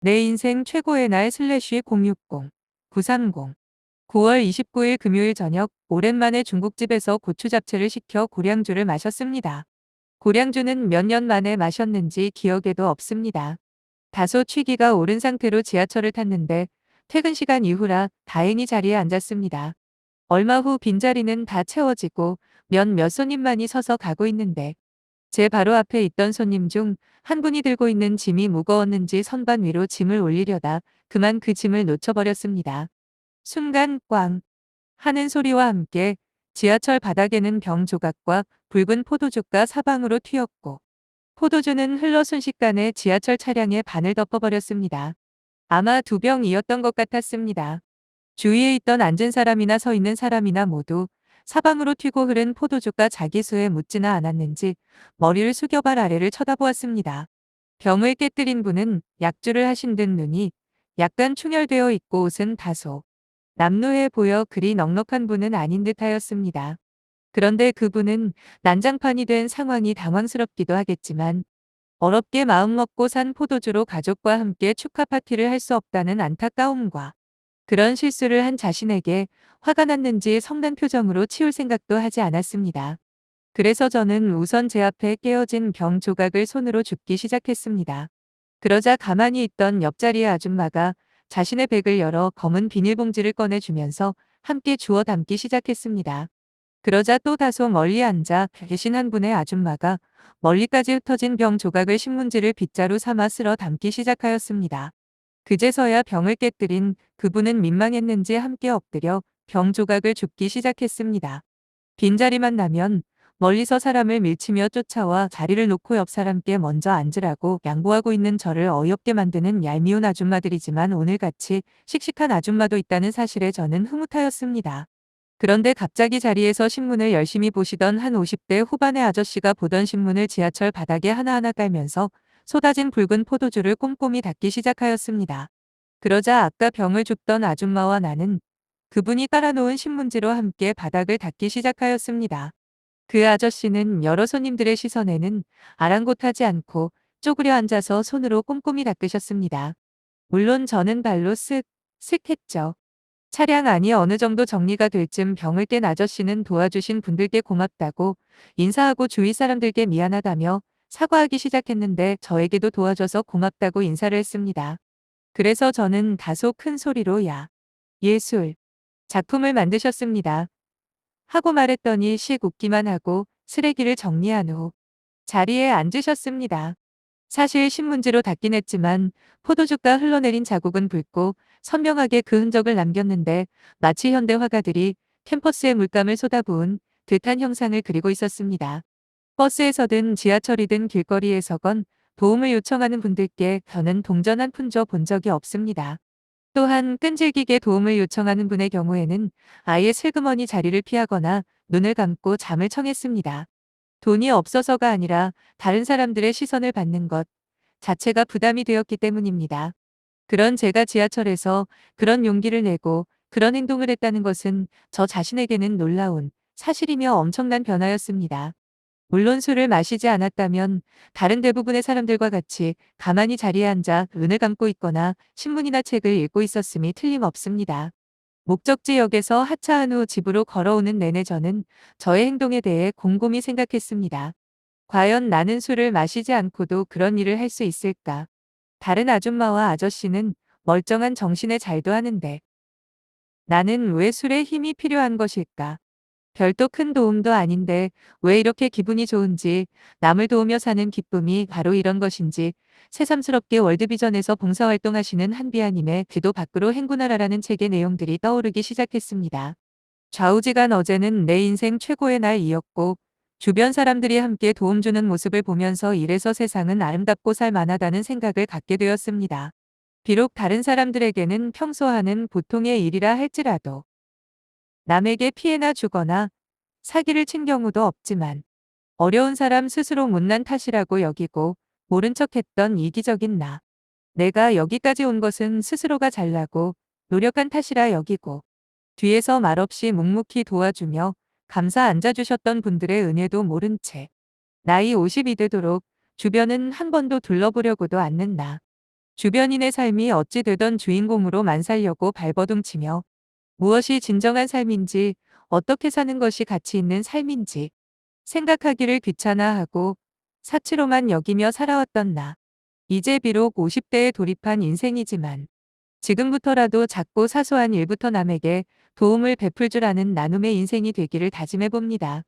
내 인생 최고의 날 슬래시 060 930 9월 29일 금요일 저녁 오랜만에 중국집에서 고추 잡채를 시켜 고량주를 마셨습니다. 고량주는 몇 년 만에 마셨는지 기억에도 없습니다. 다소 취기가 오른 상태로 지하철을 탔는데 퇴근 시간 이후라 다행히 자리에 앉았습니다. 얼마 후 빈자리는 다 채워지고 몇몇 손님만이 서서 가고 있는데 제 바로 앞에 있던 손님 중 한 분이 들고 있는 짐이 무거웠는지 선반 위로 짐을 올리려다 그만 그 짐을 놓쳐버렸습니다. 순간 꽝 하는 소리와 함께 지하철 바닥에는 병 조각과 붉은 포도주가 사방으로 튀었고 포도주는 흘러 순식간에 지하철 차량의 반을 덮어버렸습니다. 아마 두 병이었던 것 같았습니다. 주위에 있던 앉은 사람이나 서 있는 사람이나 모두 사방으로 튀고 흐른 포도주가 자기 수에 묻지나 않았는지 머리를 숙여발 아래를 쳐다보았습니다. 병을 깨뜨린 분은 약주를 하신 듯 눈이 약간 충혈되어 있고 옷은 다소 남루해 보여 그리 넉넉한 분은 아닌 듯하였습니다. 그런데 그분은 난장판이 된 상황이 당황스럽기도 하겠지만 어렵게 마음먹고 산 포도주로 가족과 함께 축하 파티를 할 수 없다는 안타까움과 그런 실수를 한 자신에게 화가 났는지 성난 표정으로 치울 생각도 하지 않았습니다. 그래서 저는 우선 제 앞에 깨어진 병 조각을 손으로 줍기 시작했습니다. 그러자 가만히 있던 옆자리의 아줌마가 자신의 백을 열어 검은 비닐봉지를 꺼내주면서 함께 주워 담기 시작했습니다. 그러자 또 다소 멀리 앉아 계신 한 분의 아줌마가 멀리까지 흩어진 병 조각을 신문지를 빗자루 삼아 쓸어 담기 시작하였습니다. 그제서야 병을 깨뜨린 그분은 민망했는지 함께 엎드려 병 조각을 줍기 시작했습니다. 빈자리만 나면 멀리서 사람을 밀치며 쫓아와 자리를 놓고 옆 사람께 먼저 앉으라고 양보하고 있는 저를 어이없게 만드는 얄미운 아줌마들이지만 오늘같이 씩씩한 아줌마도 있다는 사실에 저는 흐뭇하였습니다. 그런데 갑자기 자리에서 신문을 열심히 보시던 한 50대 후반의 아저씨가 보던 신문을 지하철 바닥에 하나하나 깔면서 쏟아진 붉은 포도주를 꼼꼼히 닦기 시작하였습니다. 그러자 아까 병을 줍던 아줌마와 나는 그분이 깔아놓은 신문지로 함께 바닥을 닦기 시작하였습니다. 그 아저씨는 여러 손님들의 시선에는 아랑곳하지 않고 쪼그려 앉아서 손으로 꼼꼼히 닦으셨습니다. 물론 저는 발로 쓱, 쓱 했죠. 차량 안이 어느 정도 정리가 될 쯤 병을 깬 아저씨는 도와주신 분들께 고맙다고 인사하고 주위 사람들께 미안하다며 사과하기 시작했는데 저에게도 도와줘서 고맙다고 인사를 했습니다. 그래서 저는 다소 큰 소리로 야, 예술, 작품을 만드셨습니다. 하고 말했더니 씩 웃기만 하고 쓰레기를 정리한 후 자리에 앉으셨습니다. 사실 신문지로 닦긴 했지만 포도주가 흘러내린 자국은 붉고 선명하게 그 흔적을 남겼는데 마치 현대 화가들이 캠퍼스에 물감을 쏟아부은 듯한 형상을 그리고 있었습니다. 버스에서든 지하철이든 길거리에서건 도움을 요청하는 분들께 저는 동전 한 푼 줘 본 적이 없습니다. 또한 끈질기게 도움을 요청하는 분의 경우에는 아예 슬그머니 자리를 피하거나 눈을 감고 잠을 청했습니다. 돈이 없어서가 아니라 다른 사람들의 시선을 받는 것 자체가 부담이 되었기 때문입니다. 그런 제가 지하철에서 그런 용기를 내고 그런 행동을 했다는 것은 저 자신에게는 놀라운 사실이며 엄청난 변화였습니다. 물론 술을 마시지 않았다면 다른 대부분의 사람들과 같이 가만히 자리에 앉아 눈을 감고 있거나 신문이나 책을 읽고 있었음이 틀림없습니다. 목적지역에서 하차한 후 집으로 걸어오는 내내 저는 저의 행동에 대해 곰곰이 생각했습니다. 과연 나는 술을 마시지 않고도 그런 일을 할 수 있을까? 다른 아줌마와 아저씨는 멀쩡한 정신에 잘도 하는데 나는 왜 술에 힘이 필요한 것일까? 별도 큰 도움도 아닌데 왜 이렇게 기분이 좋은지, 남을 도우며 사는 기쁨이 바로 이런 것인지 새삼스럽게 월드비전에서 봉사활동하시는 한비아님의 기도 밖으로 행군하라라는 책의 내용들이 떠오르기 시작했습니다. 좌우지간 어제는 내 인생 최고의 날이었고 주변 사람들이 함께 도움 주는 모습을 보면서 이래서 세상은 아름답고 살만하다는 생각을 갖게 되었습니다. 비록 다른 사람들에게는 평소 하는 보통의 일이라 할지라도 남에게 피해나 주거나 사기를 친 경우도 없지만 어려운 사람 스스로 못난 탓이라고 여기고 모른 척했던 이기적인 나. 내가 여기까지 온 것은 스스로가 잘나고 노력한 탓이라 여기고 뒤에서 말없이 묵묵히 도와주며 감사 앉아주셨던 분들의 은혜도 모른 채 나이 50이 되도록 주변은 한 번도 둘러보려고도 않는 나. 주변인의 삶이 어찌 되던 주인공으로만 살려고 발버둥치며 무엇이 진정한 삶인지, 어떻게 사는 것이 가치 있는 삶인지 생각하기를 귀찮아하고 사치로만 여기며 살아왔던 나. 이제 비록 50대에 돌입한 인생이지만 지금부터라도 작고 사소한 일부터 남에게 도움을 베풀 줄 아는 나눔의 인생이 되기를 다짐해 봅니다.